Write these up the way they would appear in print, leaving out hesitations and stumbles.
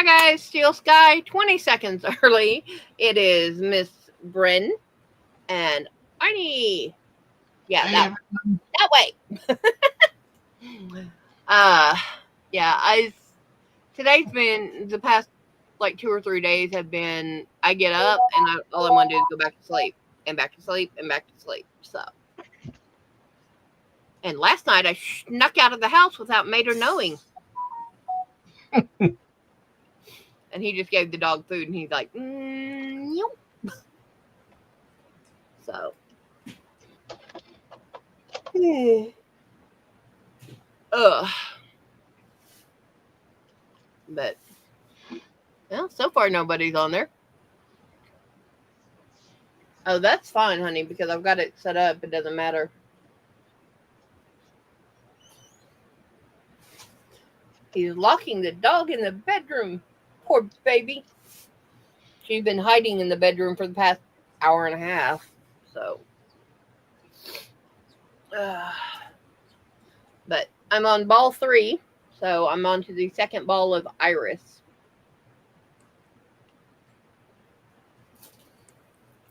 guys, Steel Sky, 20 seconds early. It is Miss Bryn and Arnie. Yeah, Hey, that way. uh, yeah, today's been, the past like 2 or 3 days have been, I get up and all I want to do is go back to sleep and back to sleep and back to sleep. So, and last night I snuck out of the house without Mater knowing. And he just gave the dog food and he's like, Yep. So, ugh. But, well, so far nobody's on there. Oh, that's fine, honey, because I've got it set up. It doesn't matter. He's locking the dog in the bedroom. Poor baby. She's been hiding in the bedroom for the past hour and a half. So, but I'm on ball 3. So I'm on to the second ball of Iris.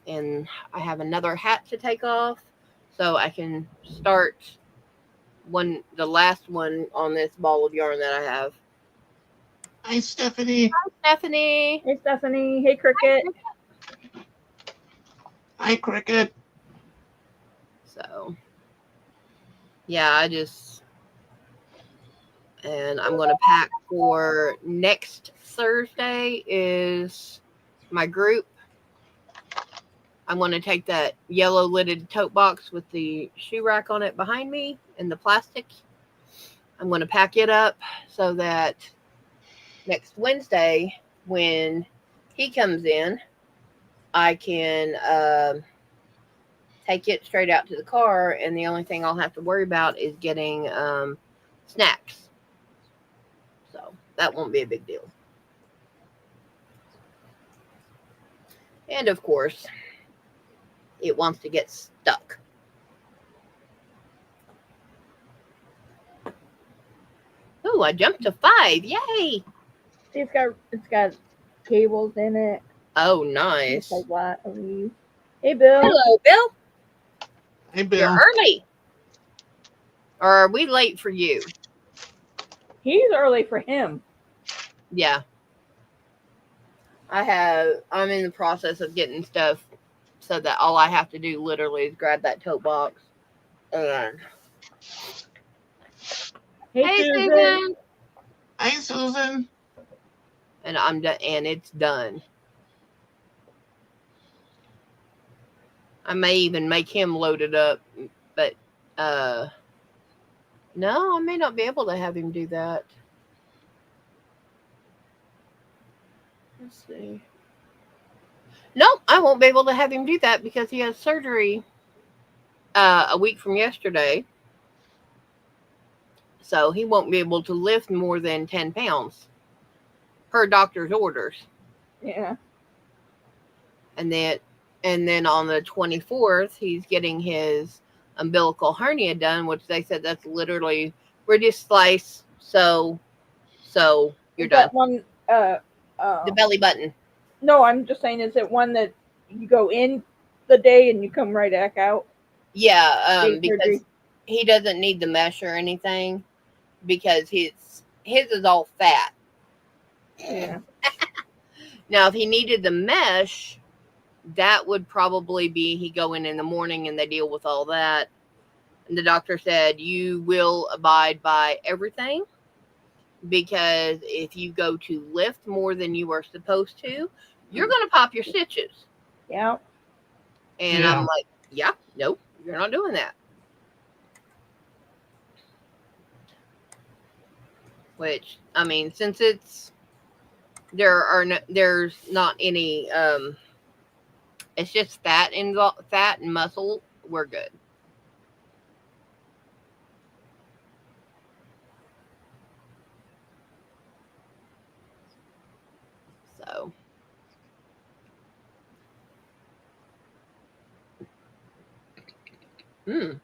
And I have another hat to take off. So I can start the last one on this ball of yarn that I have. hi, Stephanie. Hi, Stephanie. Hey, Stephanie. Hey, Cricket. Hi, Cricket. So, yeah, and I'm going to pack for next Thursday is my group. I'm going to take that yellow lidded tote box with the shoe rack on it behind me and the plastic. I'm going to pack it up so that next Wednesday, when he comes in, I can take it straight out to the car, and the only thing I'll have to worry about is getting snacks. So that won't be a big deal. And of course, it wants to get stuck. Oh, I jumped to 5. Yay! See, it's got cables in it. Oh, nice. It's like what? Hey, Bill. Hello, Bill. Hey, Bill. You're early. Or are we late for you? He's early for him. Yeah. I'm in the process of getting stuff so that all I have to do literally is grab that tote box and Hey, Susan. Hi, Susan. And I'm done, and it's done. I may even make him load it up, but no, I may not be able to have him do that. Let's see. No, I won't be able to have him do that because he has surgery a week from yesterday. So he won't be able to lift more than 10 pounds per doctor's orders. Yeah. And then on the 24th, he's getting his umbilical hernia done, which they said that's literally reduced slice. So you're done. That one. The belly button. No, I'm just saying, is it one that you go in the day and you come right back out? Yeah, because he doesn't need the mesh or anything because his is all fat. Yeah. Now, if he needed the mesh, that would probably be he go in the morning and they deal with all that. And the doctor said you will abide by everything because if you go to lift more than you are supposed to, you're going to pop your stitches. Yeah. And Yeah. I'm like, yeah, nope, you're not doing that. Which, I mean, since there's not any, it's just fat and muscle, we're good. So,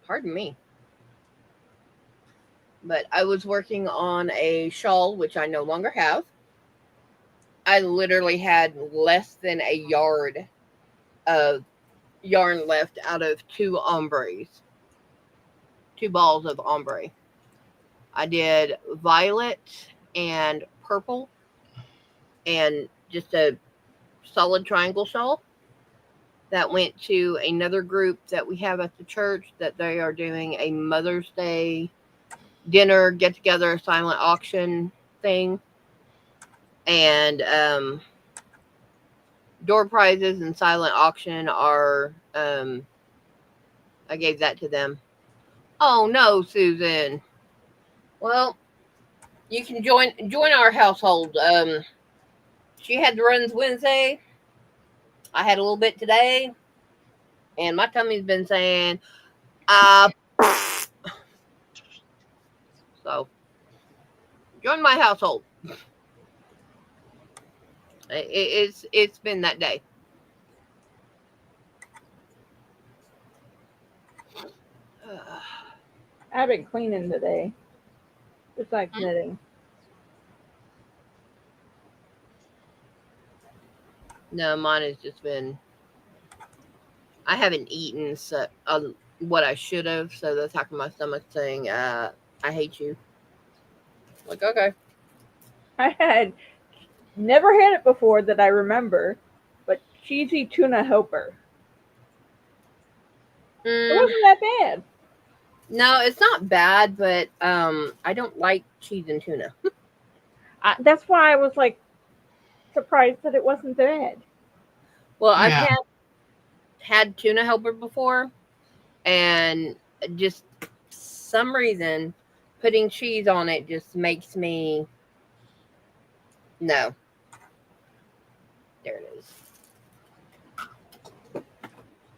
pardon me. But I was working on a shawl, which I no longer have. I literally had less than a yard of yarn left out of two ombres, two balls of ombre. I did violet and purple and just a solid triangle shawl that went to another group that we have at the church that they are doing a Mother's Day dinner get together silent auction thing. And door prizes and silent auction are I gave that to them. Oh no, Susan. Well, you can join our household. She had the runs Wednesday. I had a little bit today, and my tummy's been saying, uh, so join my household. It's been that day. I've been cleaning today. Just like knitting. No, mine has just been. I haven't eaten what I should have, so the attack of my stomach saying, "I hate you." Like, okay. I had never had it before that I remember, but cheesy tuna helper. It wasn't that bad. No, it's not bad, but I don't like cheese and tuna. That's why I was like surprised that it wasn't bad. Well, I've Yeah. had tuna helper before, and just some reason putting cheese on it just makes me no. There it is.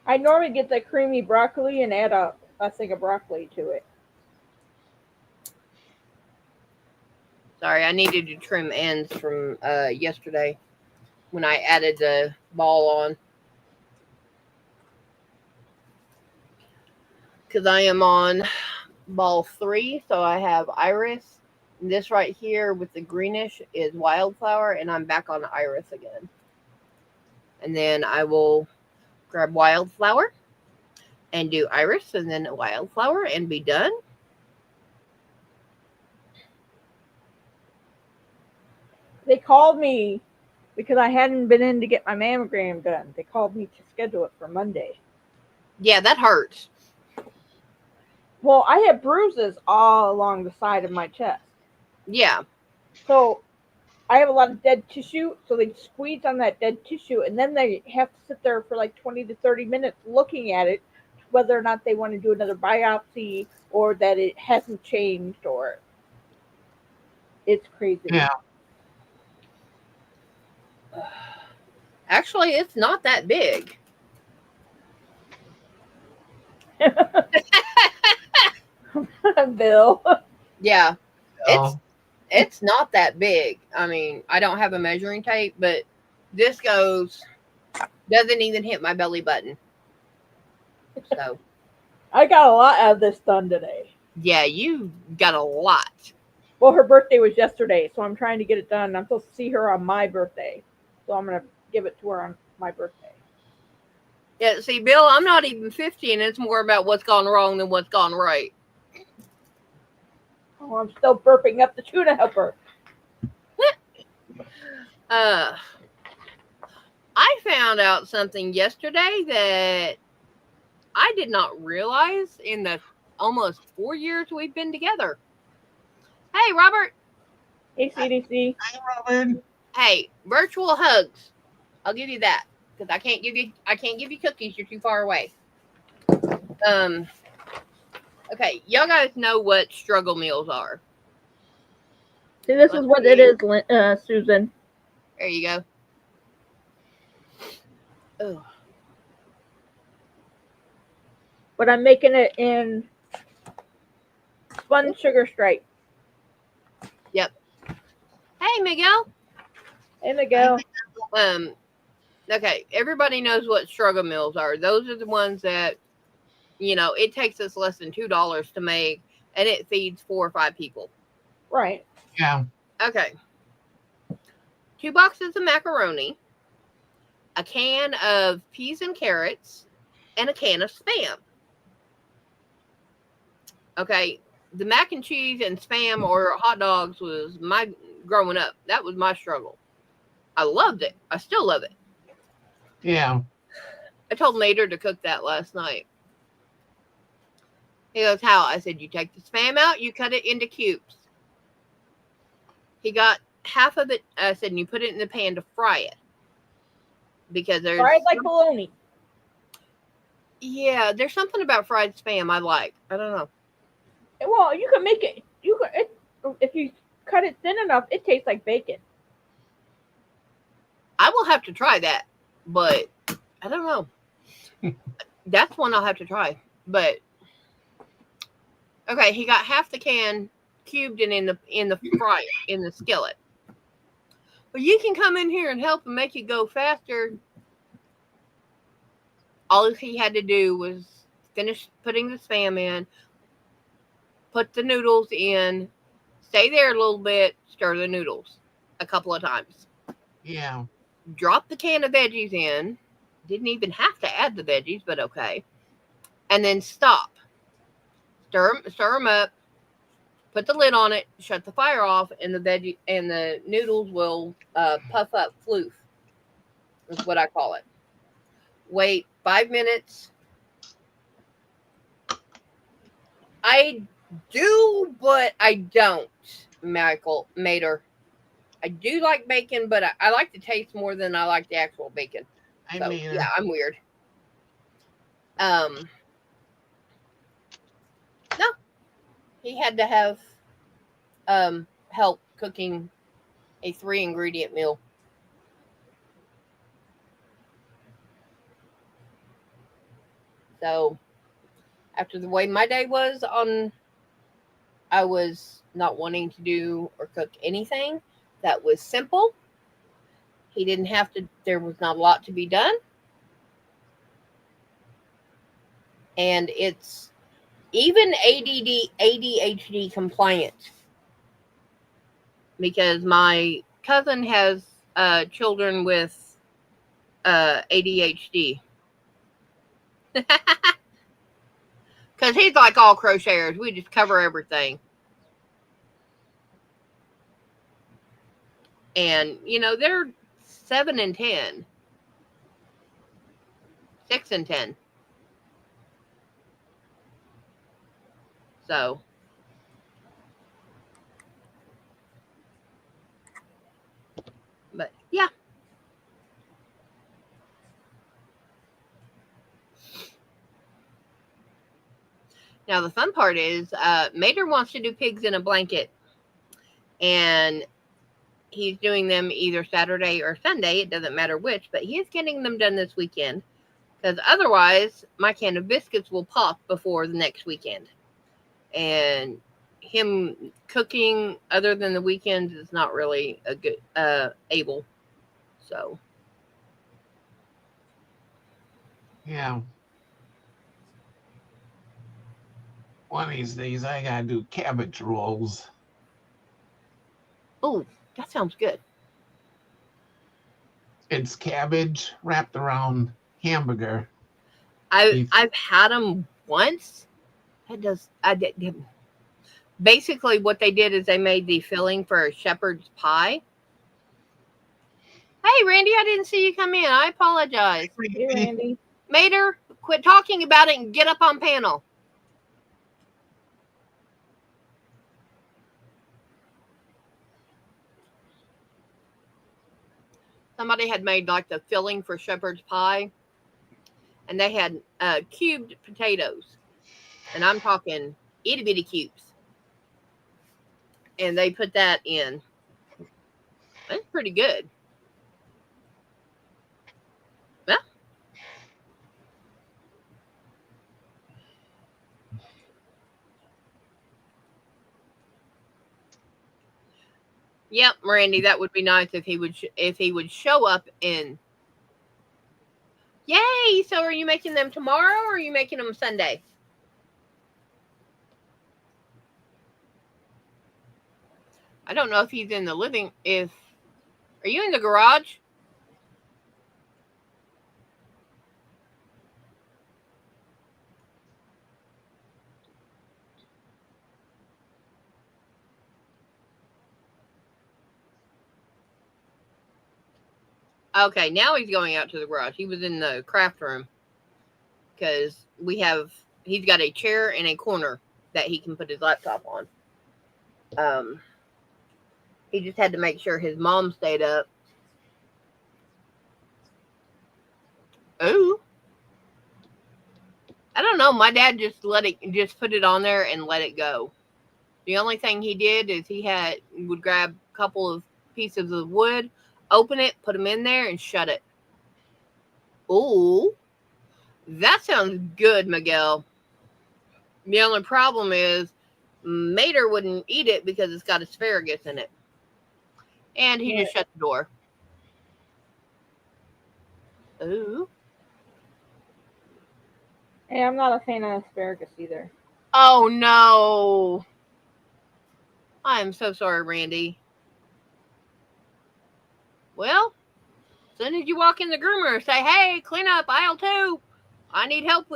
I normally get the creamy broccoli and add a thing of broccoli to it. Sorry, I needed to trim ends from yesterday when I added the ball on. Because I am on ball 3, so I have iris. This right here with the greenish is wildflower, and I'm back on iris again. And then I will grab wildflower and do iris and then wildflower and be done. They called me because I hadn't been in to get my mammogram done. They called me to schedule it for Monday. Yeah, that hurts. Well, I have bruises all along the side of my chest. Yeah. So I have a lot of dead tissue, so they squeeze on that dead tissue, and then they have to sit there for like 20 to 30 minutes looking at it, whether or not they want to do another biopsy or that it hasn't changed, or it's crazy. Yeah. Actually, it's not that big. Bill. Yeah. Oh. It's not that big. I mean, I don't have a measuring tape, but this doesn't even hit my belly button. So I got a lot out of this done today. yeah, you got a lot. Well, her birthday was yesterday, so I'm trying to get it done. I'm supposed to see her on my birthday, so I'm going to give it to her on my birthday. Yeah, see, Bill, I'm not even 50, and it's more about what's gone wrong than what's gone right. Oh, I'm still burping up the tuna helper. I found out something yesterday that I did not realize in the almost 4 years we've been together. Hey, Robert. Hey, CDC. Hi, Robert. Hey, virtual hugs. I'll give you that because I can't give you cookies. You're too far away. Okay, y'all guys know what struggle meals are. See, this is what it is, Susan. There you go. Oh. But I'm making it in spun sugar stripe. Yep. Hey, Miguel. Hey, Miguel. Okay, everybody knows what struggle meals are. Those are the ones that, it takes us less than $2 to make, and it feeds 4 or 5 people. Right. Yeah. Okay. 2 boxes of macaroni, a can of peas and carrots, and a can of Spam. Okay, the mac and cheese and Spam or hot dogs was my growing up. That was my struggle. I loved it. I still love it. Yeah. I told Mater to cook that last night. He goes, how? I said, you take the Spam out, you cut it into cubes. He got half of it. I said, and you put it in the pan to fry it. Because there's Fried like bologna. Yeah, there's something about fried Spam I like. I don't know. Well, you can make it. If you cut it thin enough, it tastes like bacon. I will have to try that, but I don't know. That's one I'll have to try. But okay, he got half the can cubed and in the fryer in the skillet. But you can come in here and help and make it go faster. All he had to do was finish putting the Spam in, put the noodles in, stay there a little bit, stir the noodles a couple of times. Yeah. Drop the can of veggies in. Didn't even have to add the veggies, but okay. And then stop. Stir them up. Put the lid on it. Shut the fire off, and the noodles will puff up. Floof is what I call it. Wait 5 minutes. I do, but I don't. Mater. I do like bacon, but I like the taste more than I like the actual bacon. So, yeah, I'm weird. No, he had to have help cooking a 3-ingredient meal. So, after the way my day was I was not wanting to do or cook anything that was simple. He didn't have to, there was not a lot to be done. And it's even ADHD compliant. Because my cousin has children with ADHD. Because he's like all crocheters. We just cover everything. And, they're 7 and 10. 6 and 10. So. But, yeah. Now, the fun part is Mater wants to do pigs in a blanket. And he's doing them either Saturday or Sunday. It doesn't matter which, but he is getting them done this weekend. Because otherwise, my can of biscuits will pop before the next weekend. And him cooking other than the weekends is not really a good able. So. Yeah. One of these days, I gotta do cabbage rolls. Oh, that sounds good. It's cabbage wrapped around hamburger. I've had them once. I did. Basically, what they did is they made the filling for a shepherd's pie. Hey, Randy, I didn't see you come in. I apologize. Hey, Randy. Mater, quit talking about it and get up on panel. Somebody had made like the filling for shepherd's pie, and they had cubed potatoes, and I'm talking itty bitty cubes, and they put that in. That's pretty good. Yeah. Yep, Randy, that would be nice if he would show up in. Yay! So are you making them tomorrow or are you making them Sunday? I don't know if he's in the living Are you in the garage? Okay, now he's going out to the garage. He was in the craft room because he's got a chair and a corner that he can put his laptop on. He just had to make sure his mom stayed up. Ooh. I don't know. My dad just put it on there and let it go. The only thing he did is would grab a couple of pieces of wood, open it, put them in there, and shut it. Ooh, that sounds good, Miguel. The only problem is Mater wouldn't eat it because it's got asparagus in it. And he just shut the door. Ooh. Hey, I'm not a fan of asparagus either. Oh, no. I am so sorry, Randy. Well, as soon as you walk in the groomer, say, hey, clean up aisle 2. I need help.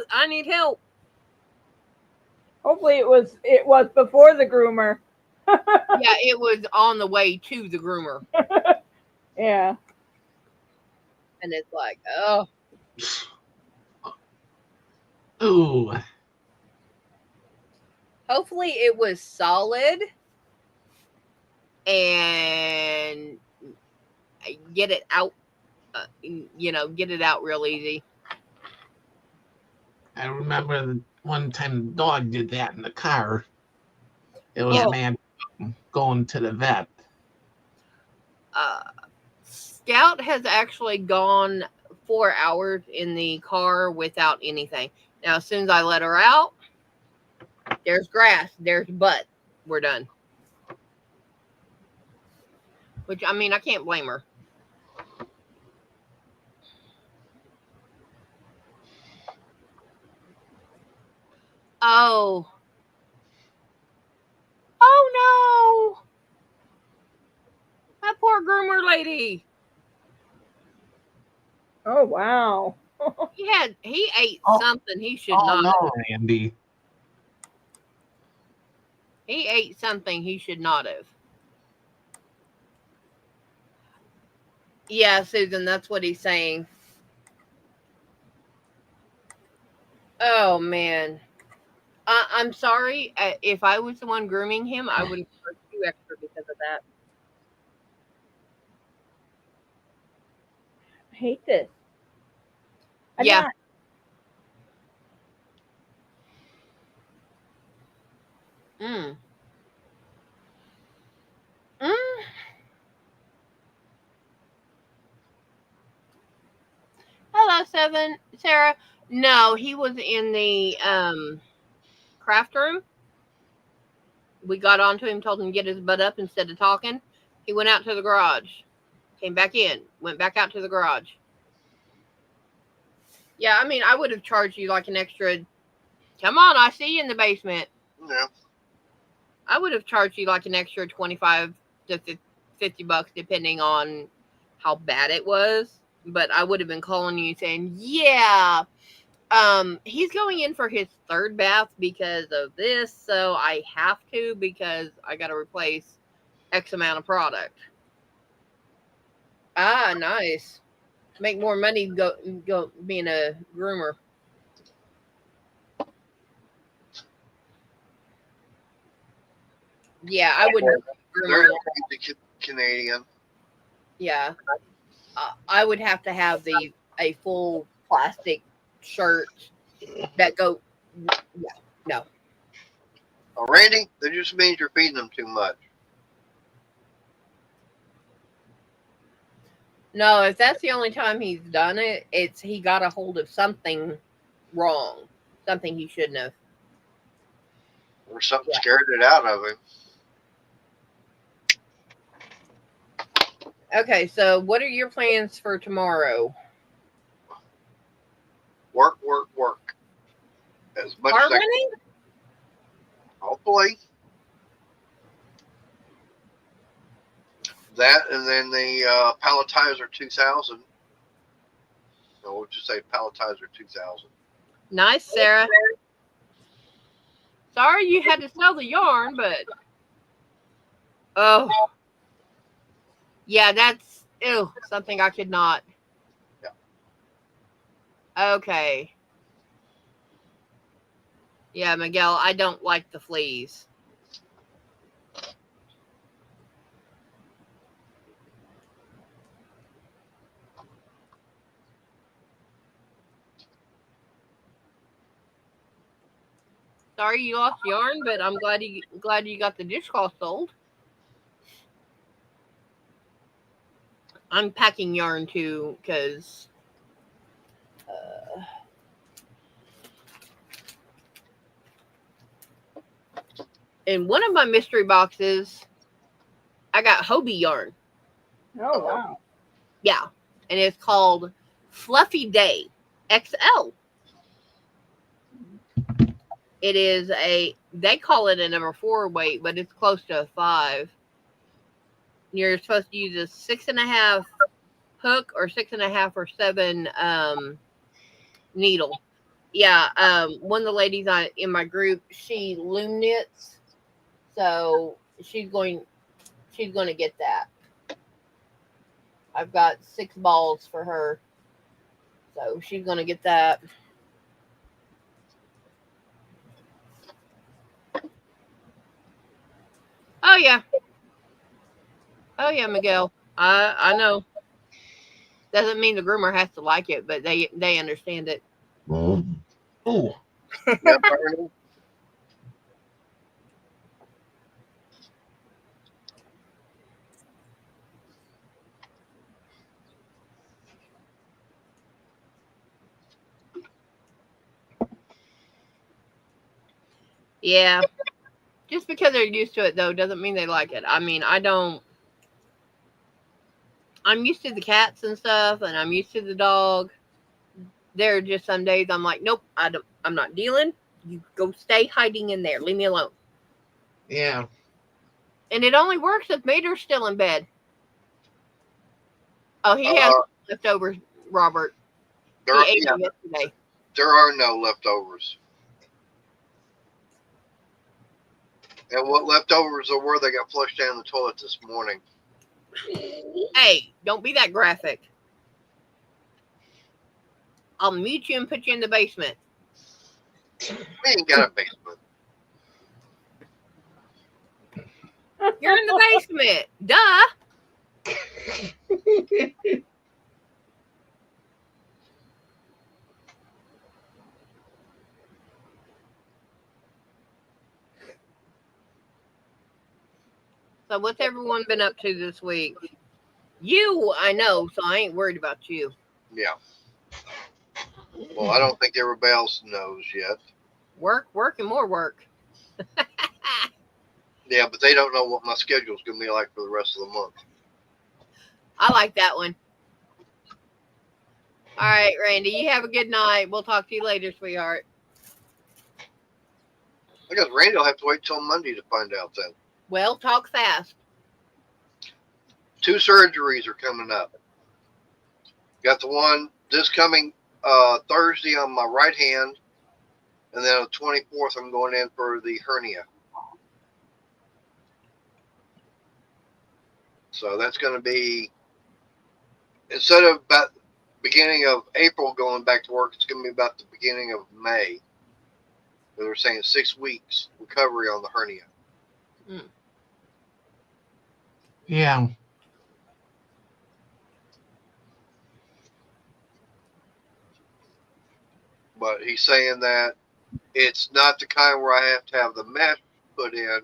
Hopefully it was before the groomer. Yeah, it was on the way to the groomer. Yeah. And it's like, oh. Ooh. Hopefully it was solid and get it out, get it out real easy. I remember one time the dog did that in the car. It was a man going to the vet. Scout has actually gone 4 hours in the car without anything. Now, as soon as I let her out, there's grass, there's butt. We're done. Which, I mean, I can't blame her. Oh. Oh, no. That poor groomer lady. Oh, wow. He ate something he should not have. Randy. He ate something he should not have. Yeah, Susan, that's what he's saying. Oh, man. I'm sorry. If I was the one grooming him, I would have charged you extra because of that. I hate this. Yeah. Hello, Sarah. No, he was in the craft room. We got onto him, told him to get his butt up instead of talking. He went out to the garage, came back in, went back out to the garage. Yeah, I mean, I would have charged you like an extra. Come on, I see you in the basement. Yeah. I would have charged you like an extra $25 to $50, depending on how bad it was. But I would have been calling you saying, yeah, he's going in for his 3rd bath because of this, so I have to because I got to replace X amount of product. Ah, nice. Make more money go being a groomer. Yeah, I wouldn't. They're the Canadian. Yeah, I would have to have a full plastic shirt that go. Yeah, no. Oh, Randy, that just means you're feeding them too much. No, if that's the only time he's done it, he got a hold of something wrong, something he shouldn't have. Or something scared it out of him. Okay, so what are your plans for tomorrow? Work. As much as I can. Hopefully. That, and then the Palletizer 2000. So we'll just say Palletizer 2000. Nice, Sarah. Sorry you had to sell the yarn, but oh, yeah, that's something I could not. Yeah. Okay. Yeah, Miguel, I don't like the fleas. Sorry you lost yarn, but I'm glad you got the dishcloth sold. I'm packing yarn too, because in one of my mystery boxes, I got Hobie yarn. Oh wow. Yeah, and it's called Fluffy Day XL. It is they call it a number 4 weight, but it's close to a 5. You're supposed to use a 6.5 hook or 6.5 or 7 needle. Yeah, one of the ladies in my group, she loom knits, so she's going to get that. I've got 6 balls for her, so she's going to get that. Oh yeah, Miguel. I know. Doesn't mean the groomer has to like it, but they understand it. Oh, Yep, Ernie. Yeah. Just because they're used to it, though, doesn't mean they like it. I mean, I don't. I'm used to the cats and stuff, and I'm used to the dog. There are just some days I'm like, nope, I'm not dealing. You go stay hiding in there. Leave me alone. yeah. And it only works if Mater's still in bed. Oh, he has leftovers, Robert. He ate them yesterday. There are no leftovers. And what leftovers there were, they got flushed down the toilet this morning. Hey, don't be that graphic. I'll mute you and put you in the basement. We ain't got a basement. You're in the basement. Duh. So what's everyone been up to this week? You, I know, so I ain't worried about you. Yeah. Well, I don't think everybody else knows yet. Work, and more work. Yeah, but they don't know what my schedule's going to be like for the rest of the month. I like that one. All right, Randy, you have a good night. We'll talk to you later, sweetheart. I guess Randy will have to wait till Monday to find out then. Well, talk fast. 2 surgeries are coming up. Got the one this coming Thursday on my right hand, and then on the 24th I'm going in for the hernia. So that's going to be, instead of about beginning of April going back to work, it's going to be about the beginning of May. They're saying 6 weeks recovery on the hernia. Yeah. But he's saying that it's not the kind where I have to have the mesh put in.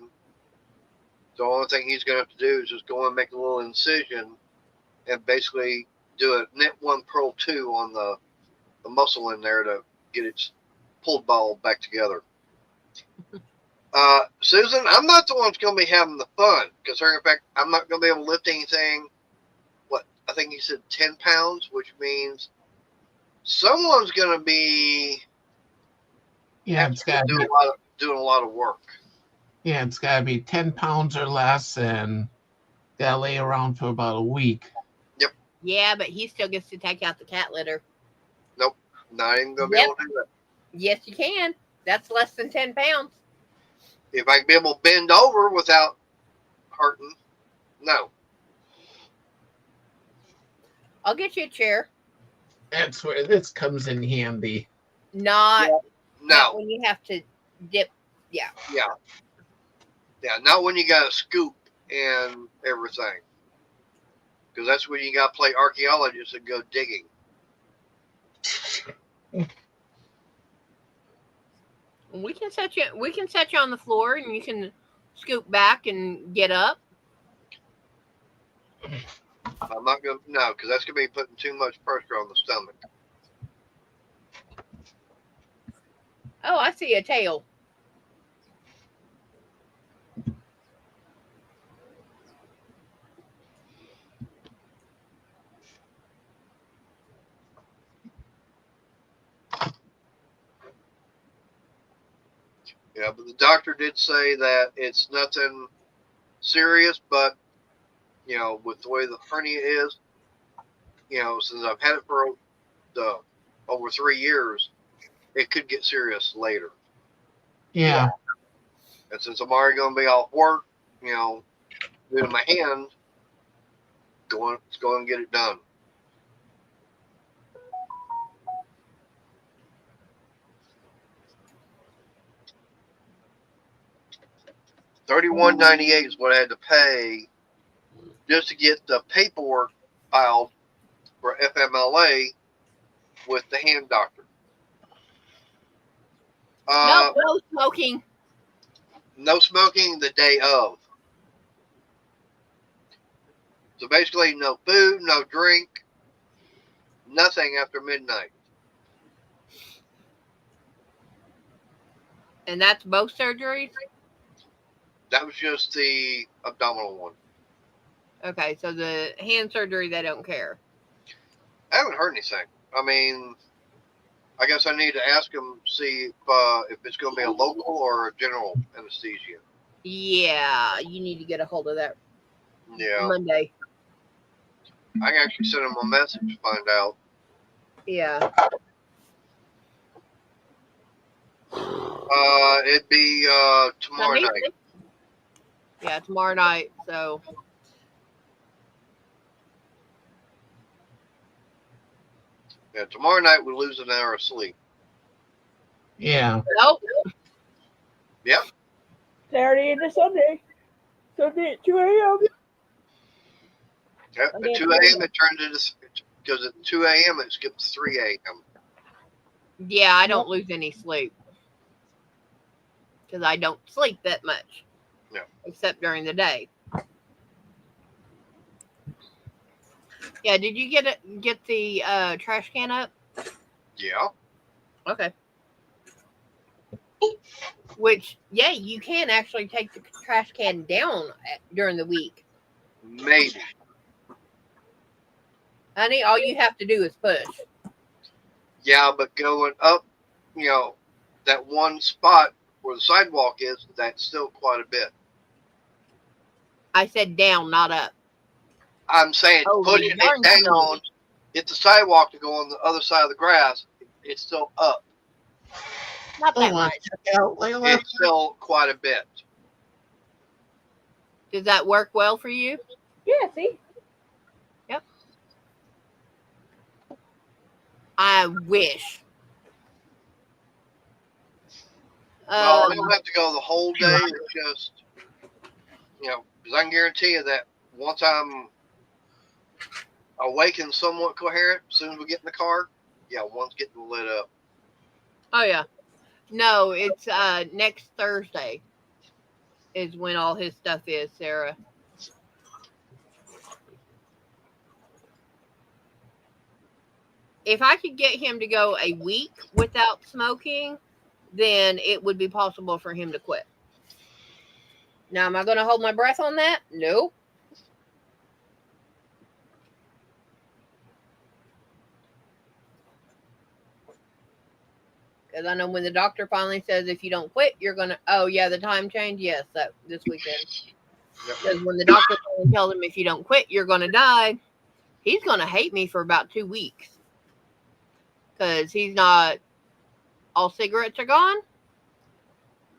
The only thing he's going to have to do is just go and make a little incision and basically do a knit 1, purl 2 on the muscle in there to get its pulled ball back together. Susan, I'm not the one that's going to be having the fun because, in fact, I'm not going to be able to lift anything. What I think he said 10 pounds, which means someone's going to be It's got to be doing a lot of work. Yeah, it's got to be 10 pounds or less, and Gotta lay around for about a week. Yeah, but he still gets to take out the cat litter. Nope. Not even going to be Yep. able to do that. Yes, you can. That's less than 10 pounds. If I can be able to bend over without hurting, no. I'll get you a chair. That's where this comes in handy. Not No. when you have to dip. Yeah. Not when you got to scoop and everything. Because that's when you got to play archaeologist and go digging. We can set you on the floor and you can scoop back and get up. I'm not going to, no, because that's going to be putting too much pressure on the stomach. Oh, I see a tail. Yeah, but the doctor did say that it's nothing serious, but, you know, with the way the hernia is, you know, since I've had it for over 3 years, it could get serious later. Yeah. And since I'm already going to be off work, you know, due to my hand, let's go and get it done. $31.98 is what I had to pay just to get the paperwork filed for FMLA with the hand doctor. No smoking. No smoking the day of. So basically, no food, no drink, nothing after midnight. And that's both surgeries? That was just the abdominal one. Okay, so the hand surgery, they don't care. I haven't heard anything. I mean, I guess I need to ask them, see if it's going to be a local or a general anesthesia. Yeah, you need to get a hold of that Yeah. Monday. I can actually send them a message to find out. Yeah. It'd be tomorrow night. Yeah, tomorrow night. So Yeah, tomorrow night we lose an hour of sleep. Yeah. nope. Yep. Saturday into Sunday. Sunday at 2 a.m. At 2 a.m. it turns into, because at 2 a.m. it skips 3 a.m. Yeah, I don't lose any sleep because I don't sleep that much. Yeah. Except during the day. Yeah, did you get the trash can up? Yeah. Okay. Which, yeah, you can actually take the trash can down during the week. Maybe. Honey, all you have to do is push. Yeah, but going up, you know, that one spot where the sidewalk is, that's still quite a bit. I said down, not up. I'm saying pushing it down, it's the sidewalk to go on the other side of the grass, it's still up. Not that much. It's still quite a bit. Does that work well for you? Yeah, see? Yep. I wish. Well, I don't have to go the whole day. It's just, you know, because I can guarantee you that once I'm awake and somewhat coherent, as soon as we get in the car, yeah, one's getting lit up. Oh, yeah. No, it's next Thursday is when all his stuff is, Sarah. If I could get him to go a week without smoking, then it would be possible for him to quit. Now, am I going to hold my breath on that? Nope. Because I know when the doctor finally says if you don't quit, you're going to, oh, yeah, the time change? Yes, that this weekend. Because when the doctor and tell him if you don't quit, you're going to die, he's going to hate me for about 2 weeks because he's not, all cigarettes are gone.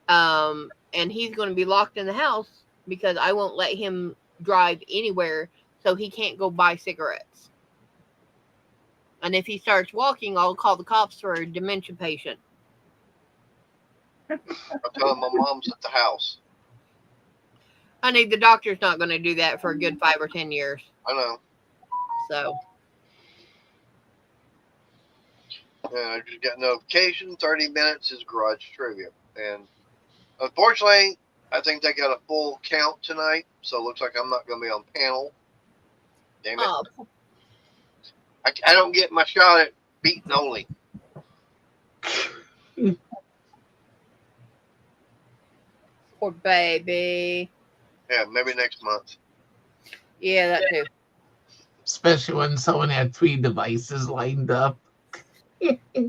And he's going to be locked in the house because I won't let him drive anywhere, so he can't go buy cigarettes. And if he starts walking, I'll call the cops for a dementia patient. I tell him my mom's at the house. Honey, the doctor's not going to do that for a good 5 or 10 years. I know. So, And I just got notification. 30 minutes is garage trivia, and unfortunately, I think they got a full count tonight, so it looks like I'm not going to be on panel. Damn it! oh, I don't get my shot at beating only. poor baby. Yeah, maybe next month. Yeah, that too. Especially when someone had 3 devices lined up.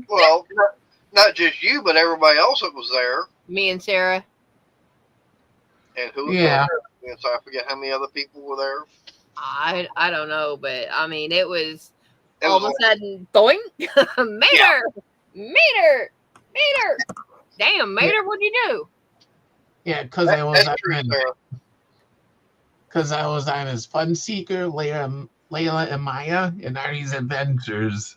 Well, not just you, but everybody else that was there. Me and Sarah. And who was Yeah. there? And so I forget how many other people were there. I don't know, but I mean, it was It all was of a sudden, doink, Mater. Damn, Mater, what'd you do? Yeah, because I was that's true, on Sarah. because I was on his Fun Seeker, Layla and Maya, and Artie's Adventures.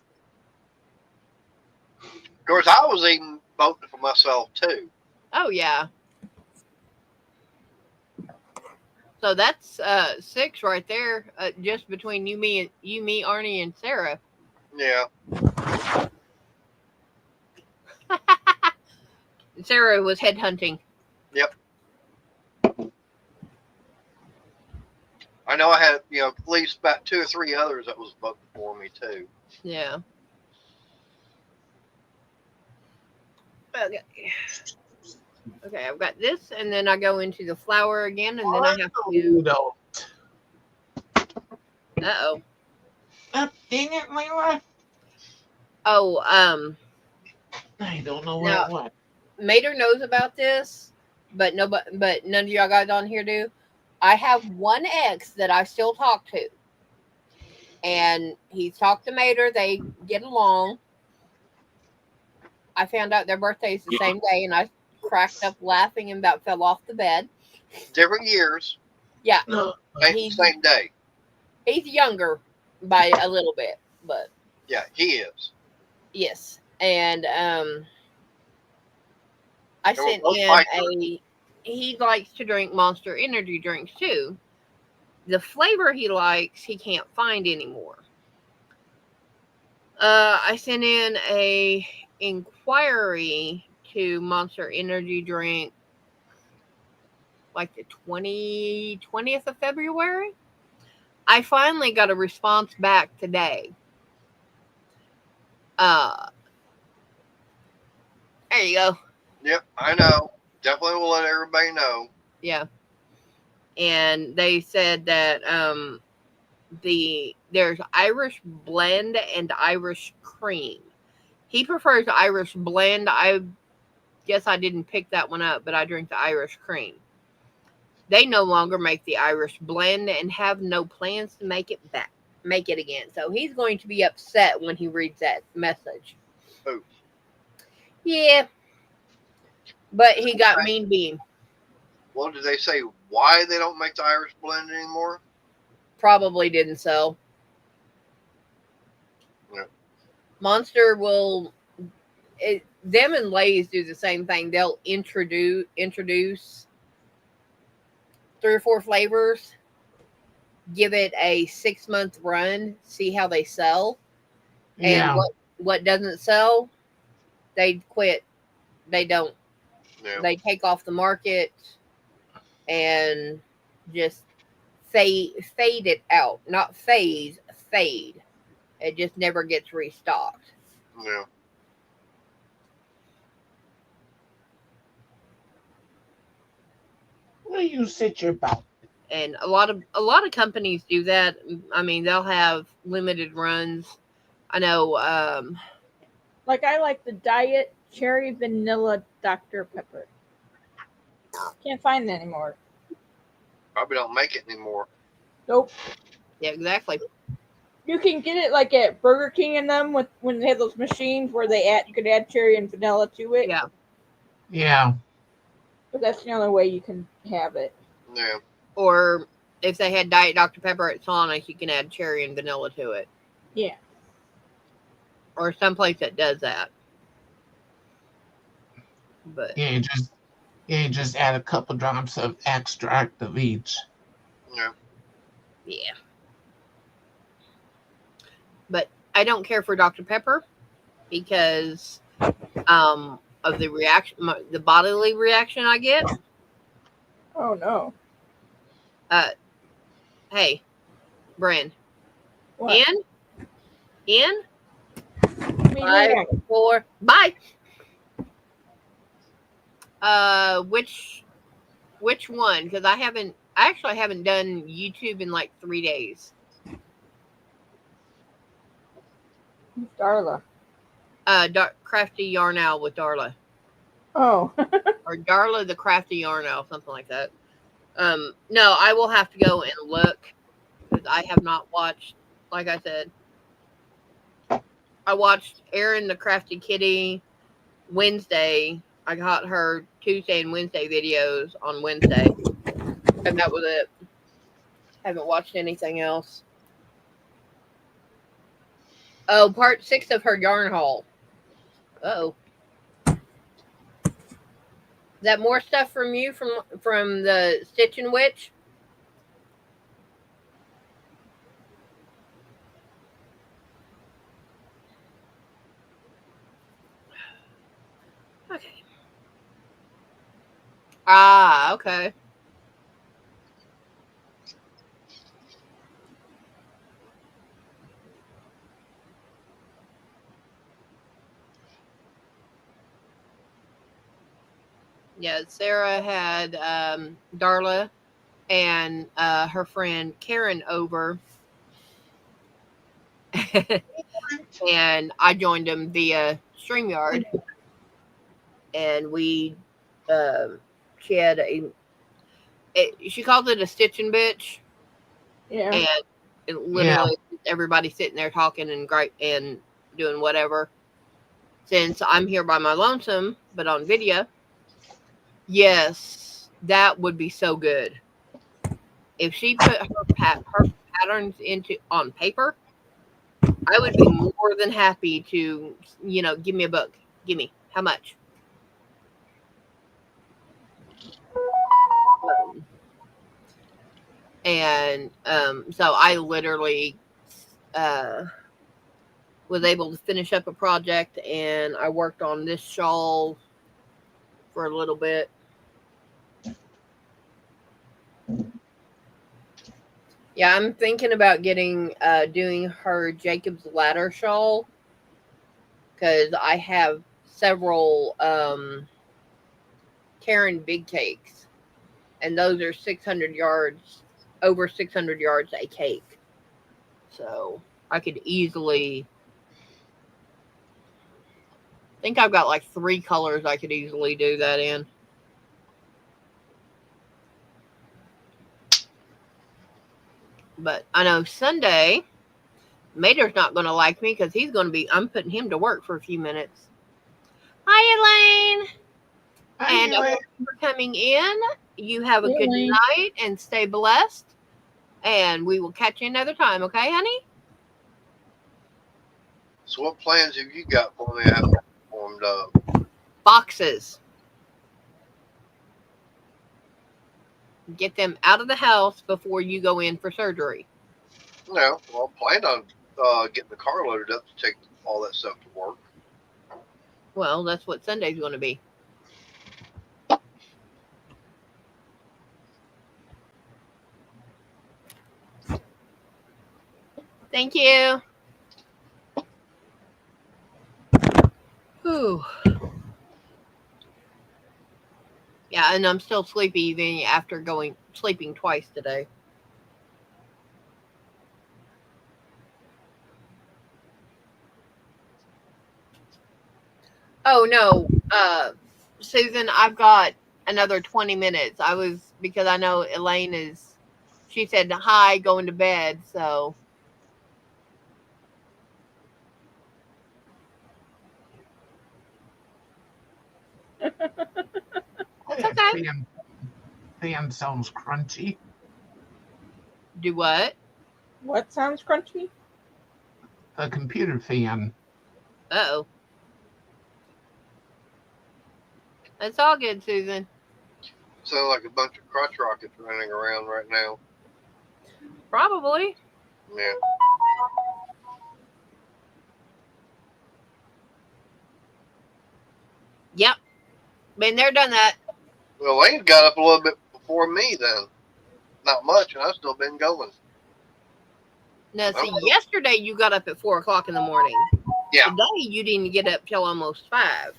Of course, I was even voting for myself too. Oh yeah. So that's 6 right there, just between you, me, Arnie, and Sarah. Yeah. Sarah was headhunting. Yep. I know I had, at least about 2 or 3 others that was voting for me too. Yeah. Okay, I've got this, and then I go into the flour again, and then I have You to. don't. Uh-oh. Oh, dang it, Layla. Oh, I don't know Now- what it was. Mater knows about this, but none of y'all guys on here do. I have one ex that I still talk to, and he's talked to Mater. They get along. I found out their birthday's the same day, and I cracked up laughing and about fell off the bed. Different years, Yeah, No. same day. he's younger by a little bit, but Yeah, he is. yes. And I They were sent both him bikers. he likes to drink Monster energy drinks too. The flavor he likes, he can't find anymore. I sent in a inquiry to Monster energy drink like the 20th of February. I finally got a response back today. There you go. Yep, I know. Definitely will let everybody know. Yeah. And they said that there's Irish blend and Irish cream. He prefers the Irish blend. I guess I didn't pick that one up, but I drink the Irish cream. They no longer make the Irish blend and have no plans to make it again. So he's going to be upset when he reads that message. Who? Yeah. But he got mean bean. Well, did they say why they don't make the Irish blend anymore? Probably didn't sell. Yeah. Monster will. Them and Lay's do the same thing. They'll introduce 3 or 4 flavors, give it a 6-month run, see how they sell, Yeah. and what doesn't sell, they quit. They don't. Yeah. They take off the market and just fade it out. Not phase, fade. It just never gets restocked. Yeah. Will you sit your butt? And a lot of companies do that. I mean, they'll have limited runs. I know. Like I like the diet cherry vanilla Dr. Pepper. Can't find it anymore. Probably don't make it anymore. Nope. Yeah, exactly. You can get it like at Burger King and them with when they have those machines where you can add cherry and vanilla to it. Yeah. Yeah. But that's the only way you can have it. Yeah. Or if they had Diet Dr. Pepper at Sonic, you can add cherry and vanilla to it. Yeah. Or someplace that does that. But Yeah, you just add a couple drops of extract of each. Yeah. yeah. But I don't care for Dr. Pepper because of the reaction, the bodily reaction I get. Oh no. Hey, Bryn. What? In Me 5, neither. 4, bye. Which one? Because I actually haven't done YouTube in like 3 days. Darla. Crafty Yarn Owl with Darla. Oh. Or Darla the Crafty Yarn Owl, something like that. No, I will have to go and look because I have not watched. Like I said, I watched Erin the Crafty Kitty Wednesday. I got her Tuesday and Wednesday videos on Wednesday, and that was it. Haven't watched anything else. Oh, part 6 of her yarn haul. Oh, is that more stuff from you from the Stitching Witch? Okay. Ah, okay. Yeah, Sarah had Darla and her friend Karen over, and I joined them via StreamYard, and we she had she called it a stitching bitch, Yeah. and it literally everybody sitting there talking and great and doing whatever. Since I'm here by my lonesome, but on video, yes, that would be so good. If she put her patterns into on paper, I would be more than happy to, give me a book. Give me how much? And so I literally was able to finish up a project, and I worked on this shawl for a little bit. Yeah, I'm thinking about doing her Jacob's Ladder shawl because I have several Karen Big Cakes, and those are 600 yards, over 600 yards a cake. So I could easily, I think I've got like 3 colors I could easily do that in. But I know Sunday, Mater's not going to like me because I'm putting him to work for a few minutes. Hi, Elaine. And thank you for coming in. You have a good night and stay blessed. And we will catch you another time, okay, honey? So what plans have you got for me? I haven't formed up. Boxes. Get them out of the house before you go in for surgery. No, well, I plan on getting the car loaded up to take all that stuff to work. Well, that's what Sunday's going to be. Thank you. Whew. Yeah, and I'm still sleepy even after sleeping twice today. Oh no, Susan, I've got another 20 minutes. Because I know Elaine is she said hi, going to bed. So that's That okay. fan sounds crunchy. Do what? What sounds crunchy? A computer fan. Uh-oh. It's all good, Susan. Sound like a bunch of crotch rockets running around right now. Probably. Yeah. Yep. Been there, done that. Well, Lane got up a little bit before me then. Not much, and I've still been going. Now, see, Oh. yesterday you got up at 4 o'clock in the morning. Yeah. Today you didn't get up till almost 5.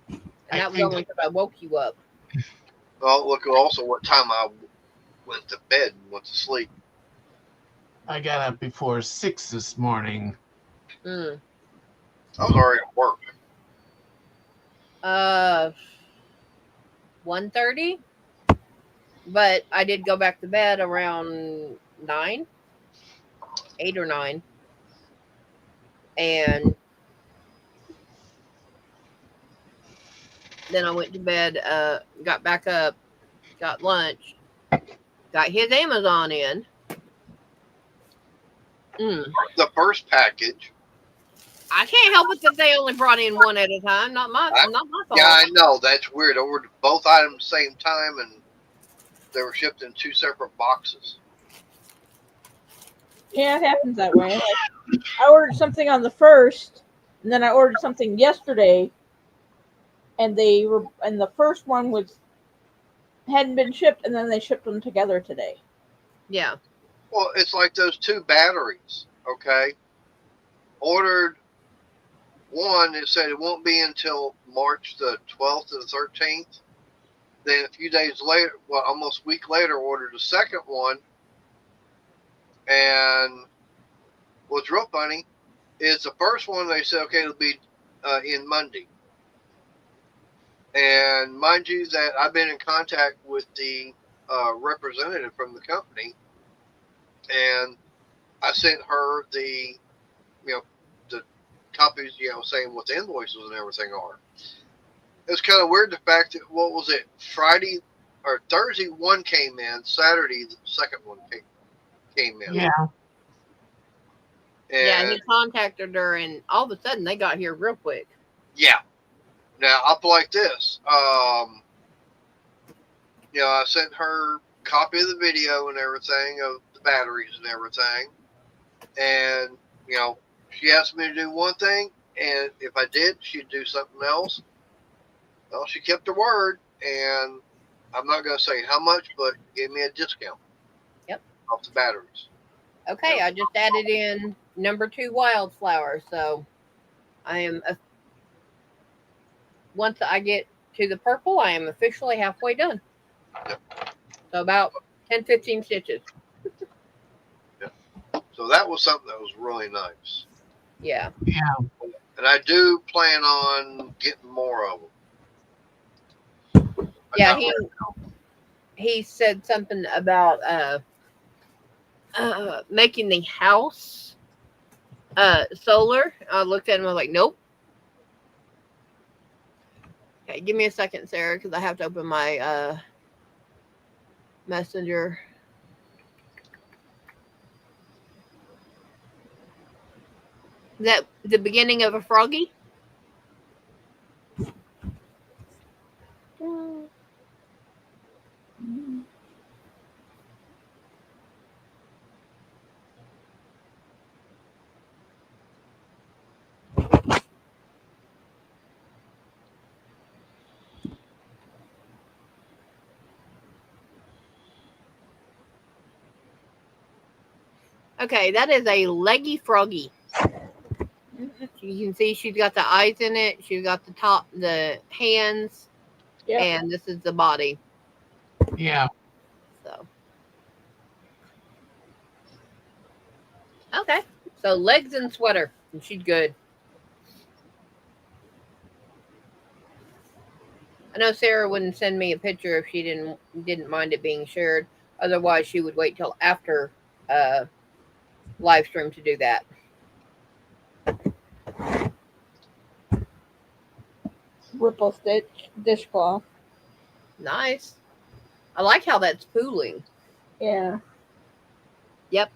And I that was think only because I woke you up. Well, look also what time I went to bed and went to sleep. I got up before 6 this morning. Mm. I was already at work. 1:30. But I did go back to bed around 9, 8 or 9. And then I went to bed, got back up, got lunch, got his Amazon in. The first package. I can't help it that they only brought in one at a time. Not my fault. Yeah, I know. That's weird. I ordered both items at the same time, and they were shipped in 2 separate boxes. Yeah, it happens that way. Like, I ordered something on the 1st, and then I ordered something yesterday, and the first one hadn't been shipped, and then they shipped them together today. Yeah. Well, it's like those 2 batteries, okay? Ordered one, it said it won't be until March the 12th or the 13th. Then a few days later, well, almost a week later, ordered a second one. And what's real funny is the first one, they said, okay, it'll be in Monday. And mind you that I've been in contact with the representative from the company, and I sent her the copies, saying what the invoices and everything are. It's kind of weird the fact that, what was it, Friday or Thursday one came in, Saturday the second one came in. Yeah. Yeah, he And contacted her, and all of a sudden they got here real quick. yeah. Now I'll put like this. I sent her a copy of the video and everything of the batteries and everything, and she asked me to do one thing, and if I did, she'd do something else. Well, she kept her word, and I'm not going to say how much, but gave me a discount. Yep. Off the batteries. Okay, Yep. I just added in number 2 wildflower, so I am once I get to the purple, I am officially halfway done. Yep. So about 10-15 stitches. Yep. So that was something that was really nice. Yeah. Yeah. And I do plan on getting more of them. Yeah, he said something about making the house solar. I looked at him, I was like, nope. Okay, give me a second, Sarah, because I have to open my messenger. Is that the beginning of a froggy? Okay, that is a leggy froggy. You can see she's got the eyes in it. She's got the hands, Yep. and this is the body. Yeah. So, okay. So legs and sweater, and she's good. I know Sarah wouldn't send me a picture if she didn't mind it being shared. Otherwise, she would wait till after uh, live stream to do that. Ripple stitch dishcloth. Nice. I like how that's pooling. Yeah. Yep.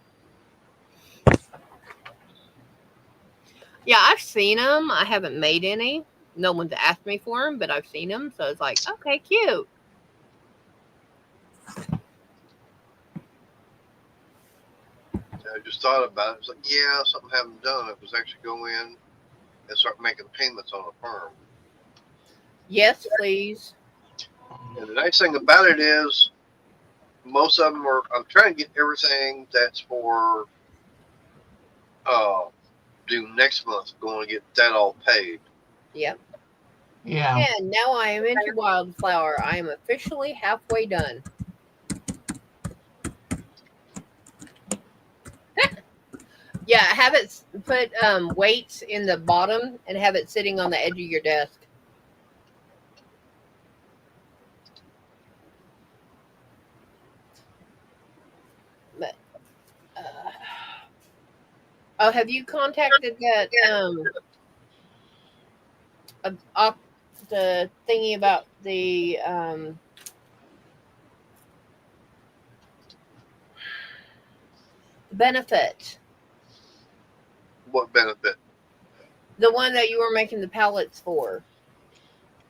Yeah, I've seen them. I haven't made any. No one's asked me for them, but I've seen them. So it's like, okay, cute. I just thought about it. It's like, yeah, something I haven't done. It was actually go in and start making payments on a firm. Yes, please. And the nice thing about it is, most of them are. I'm trying to get everything that's for due next month. Going to get that all paid. Yep. Yeah. And now I am into Wildflower. I am officially halfway done. Yeah, have it put weights in the bottom and have it sitting on the edge of your desk. But oh, have you contacted that the thingy about the benefit? What benefit? The one that you were making the pallets for.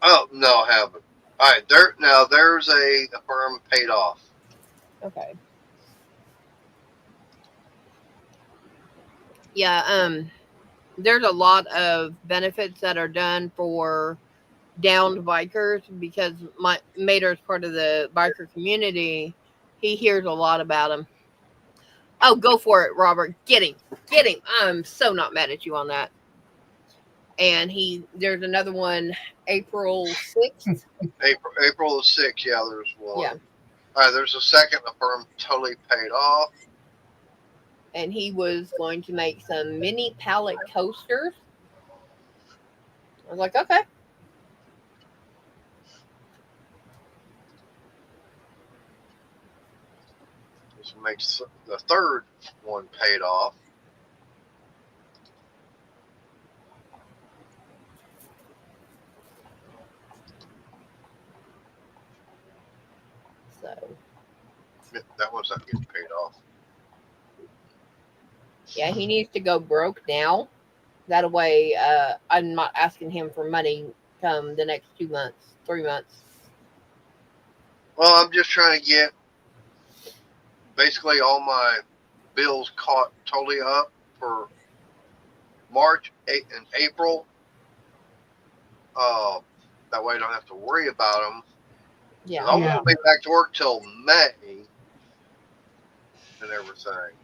Oh no, I haven't. All right, there's a firm paid off. Okay. Yeah, there's a lot of benefits that are done for downed bikers because my Mater's part of the biker community. He hears a lot about them. Oh, go for it, Robert. Get him. Get him. I'm so not mad at you on that. And there's another one, April 6th. April the 6th, yeah, there's one. Yeah. All right, there's a second, a firm totally paid off. And he was going to make some mini pallet coasters. I was like, okay. This makes the third one paid off. So That one's not getting paid off. yeah, he needs to go broke now. That way, I'm not asking him for money come the next 2 months, 3 months. Well, I'm just trying to get basically all my bills caught totally up for March and April. That way I don't have to worry about them. Yeah. I won't be back to work till May and everything.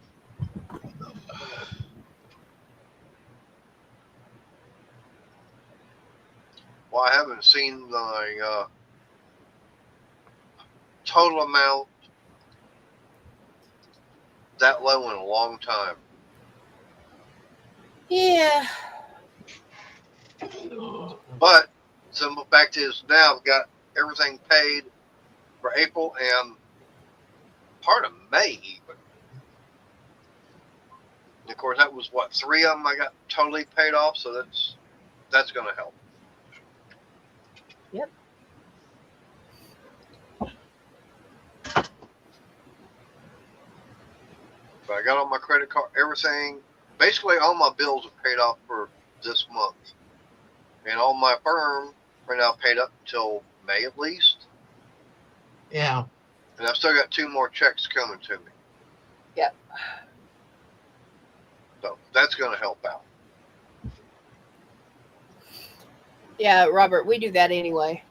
Well, I haven't seen the total amount that low in a long time. Yeah. But simple fact is now I've got everything paid for April and part of May even. And of course, that was what, 3 of them I got totally paid off, so that's going to help. Yep. But I got all my credit card, everything. Basically, all my bills are paid off for this month. And all my firm are now paid up until May at least. Yeah. And I've still got 2 more checks coming to me. Yep. So that's going to help out. Yeah, Robert, we do that anyway.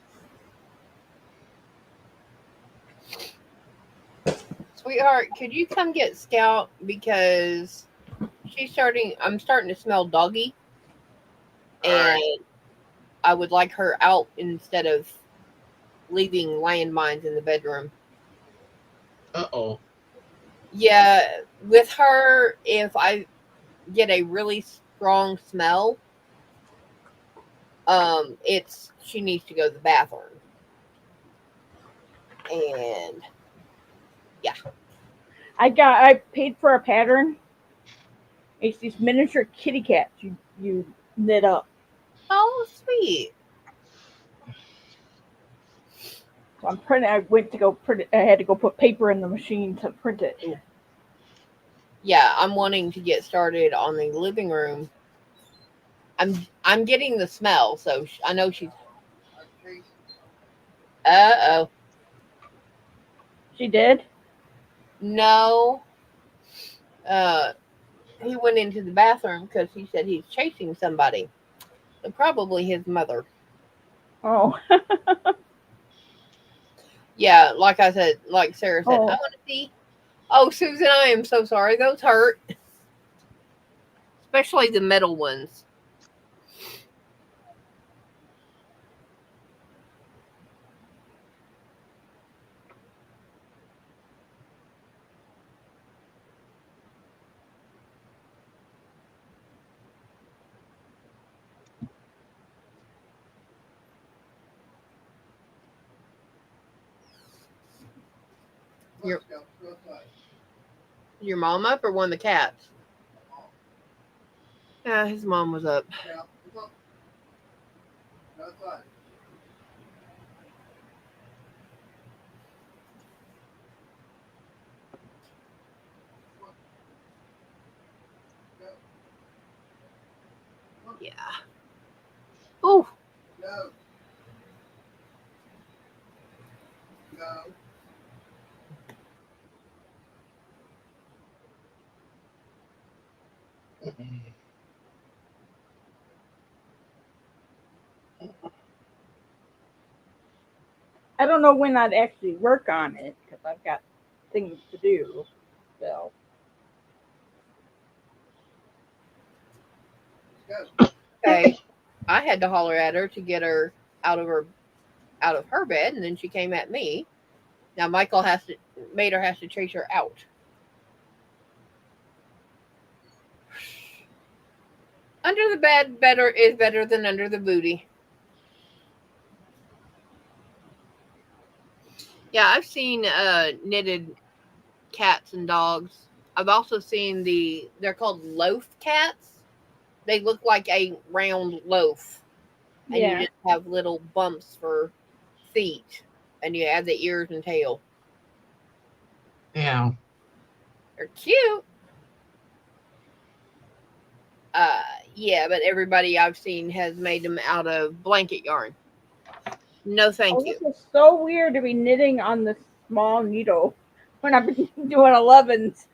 Sweetheart, could you come get Scout because I'm starting to smell doggy. All And right. I would like her out instead of leaving landmines in the bedroom. Uh-oh. Yeah, with her, if I get a really strong smell, she needs to go to the bathroom. And I paid for a pattern. It's these miniature kitty cats you knit up. Oh, sweet. So I'm printing. I went to go print it. I had to go put paper in the machine to print it. Yeah, I'm wanting to get started on the living room. I'm getting the smell, so I know she's. Oh She did. no. Uh, he went into the bathroom because he said he's chasing somebody. So probably his mother. Oh, Yeah, like I said, like Sarah said, I oh. want to see. Oh, Susan, I am so sorry. Those hurt, especially the metal ones. Your your mom up or one of the cats? Yeah, his mom was up. Yeah. Oh, I don't know when I'd actually work on it because I've got things to do. So okay. I had to holler at her to get her out of her out of her bed, and then she came at me. Now Michael has to Mater has to chase her out. Under the bed better is better than under the booty. Yeah, I've seen knitted cats and dogs. I've also seen they're called loaf cats. They look like a round loaf, and you yeah, just have little bumps for feet, and you add the ears and tail. Yeah. They're cute. Uh, yeah, but everybody I've seen has made them out of blanket yarn. No, thank oh, you. this is so weird to be knitting on this small needle when I've been doing 11s.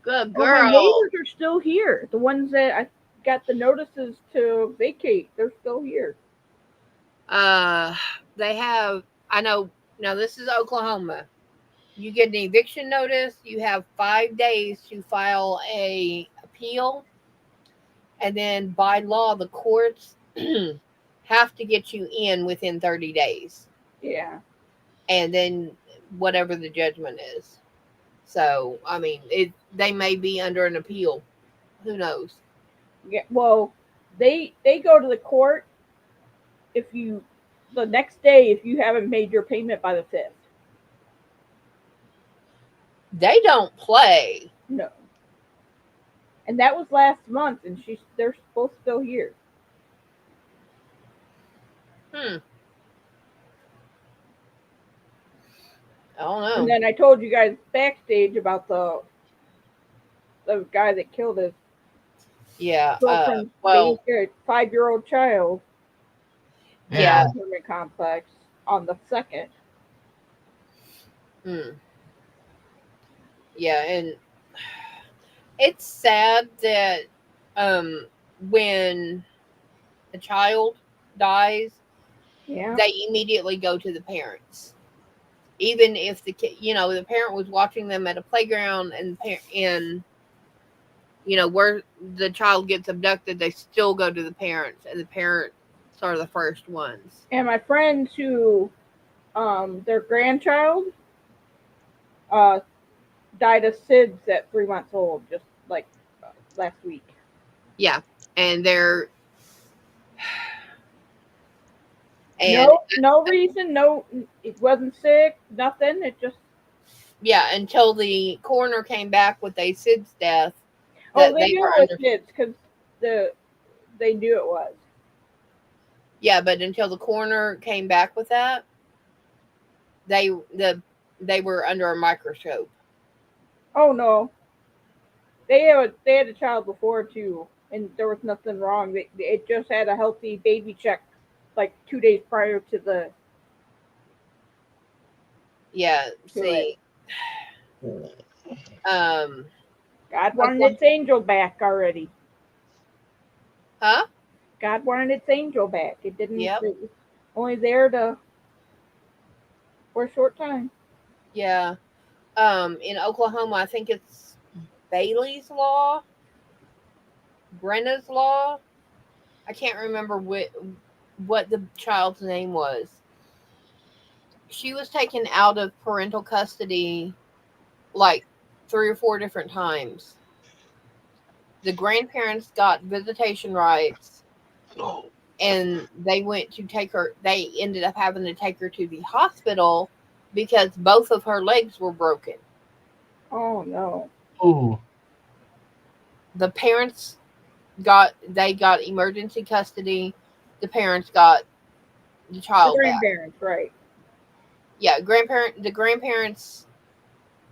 Good Oh, my girl. neighbors are still here. The ones that I got the notices to vacate, they're still here. Uh, they have. I know. Now this is Oklahoma. You get an eviction notice. You have 5 days to file a appeal, and then by law, the courts have to get you in within 30 days, Yeah. and then whatever the judgment is. So, I mean, they may be under an appeal. Who knows? Yeah. Well, they go to the court if you the next day if you haven't made your payment by the 5th. They don't play. No. And that was last month, and they're both still here. Hmm. I don't And know. then I told you guys backstage about the guy that killed his Yeah. girlfriend's Well. 5-year-old child in the Yeah. Yeah. apartment complex on the 2nd. Hmm. Yeah, and it's sad that um when a child dies, Yeah. they immediately go to the parents, even if the kid, the parent was watching them at a playground, and where the child gets abducted, they still go to the parents, and the parents are the first ones. And my friends who their grandchild uh died of SIDS at 3 months old, just like last week. Yeah, and they're And no reason, no, it wasn't sick, nothing. It just yeah, until the coroner came back with a SIDS death oh, that they they knew were it was under. kids because they knew it was. Yeah, but until the coroner came back with that, they were under a microscope. Oh no, they had a child before too, and there was nothing wrong. It just had a healthy baby check, like 2 days prior to Yeah, it. see, um, God wanted its angel back already. huh? God wanted its angel back. It didn't. Yep. It was only there for a short time. Yeah. In Oklahoma, I think it's Bailey's Law, Brenna's Law. I can't remember what the child's name was. She was taken out of parental custody like 3 or 4 different times. The grandparents got visitation rights, Oh, and they went to take her. They ended up having to take her to the hospital because both of her legs were broken. Oh no. oh, The parents got emergency custody. The parents got the The child back. grandparents, right? Yeah, the grandparents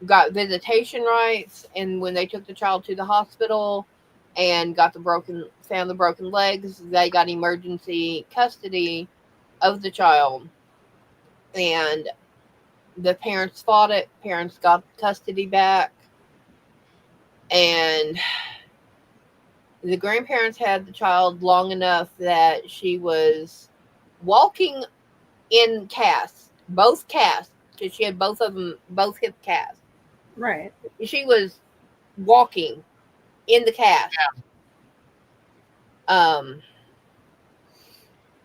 got visitation rights, and when they took the child to the hospital and found the broken legs, they got emergency custody of the child, and the parents fought it. Parents got custody back, and the grandparents had the child long enough that she was walking in casts, both casts, because she had both of them, both hip casts. Right. She was walking in the cast. Um,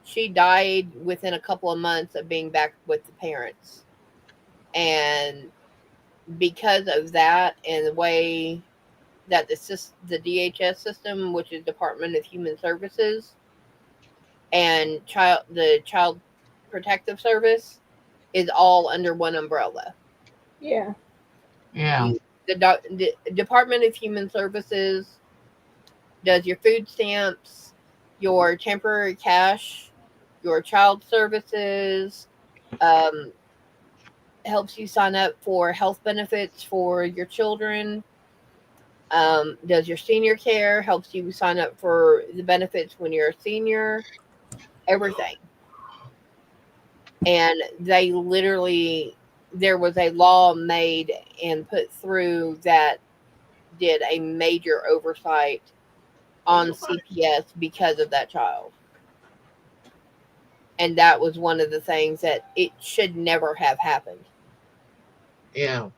she died within a couple of months of being back with the parents, and because of that, and the way that the DHS system, which is Department of Human Services, and the Child Protective Service, is all under one umbrella. Yeah. yeah. The Department of Human Services does your food stamps, your temporary cash, your child services, um, helps you sign up for health benefits for your children, does your senior care, helps you sign up for the benefits when you're a senior, everything. And there was a law made and put through that did a major oversight on CPS because of that child. And that was one of the things that it should never have happened. Yeah.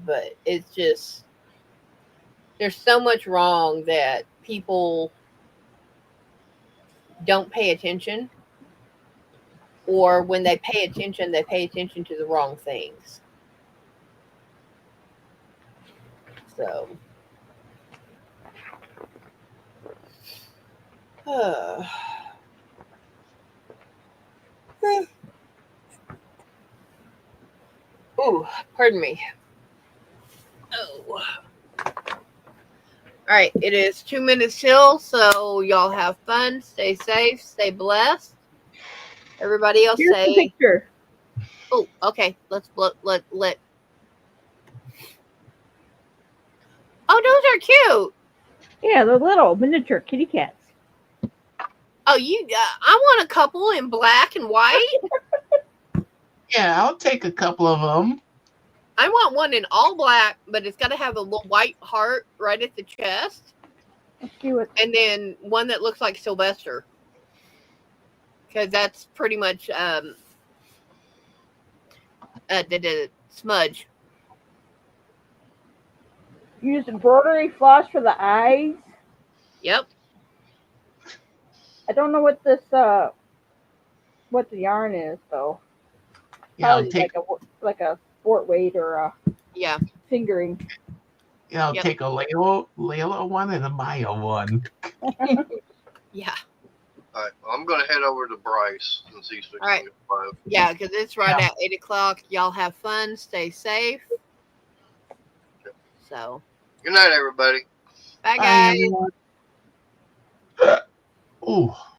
But it's just, there's so much wrong that people don't pay attention, or when they pay attention to the wrong things. So, ooh, pardon me. Oh. All right, it is 2 minutes till, so y'all have fun, stay safe, stay blessed. Everybody else Here's the say, picture. oh, okay, let's let. Oh, those are cute. Yeah, they're little miniature kitty cats. Oh, I want a couple in black and white. Yeah, I'll take a couple of them. I want one in all black, but it's got to have a little white heart right at the chest. Let's see what. And then one that looks like Sylvester, because that's pretty much the smudge. Use embroidery floss for the eyes. Yep. I don't know what what the yarn is though. Yeah, I'll Probably take. like a sport weight or a Yeah. fingering. Yep. take a Layla one and a Maya one. Yeah. All right, well, I'm gonna head over to Bryce and see if we All right. can get 5. Yeah, because it's right Yeah. at 8 o'clock. Y'all have fun. Stay safe. So, Good night, everybody. bye, Bye, guys. everyone. Ooh.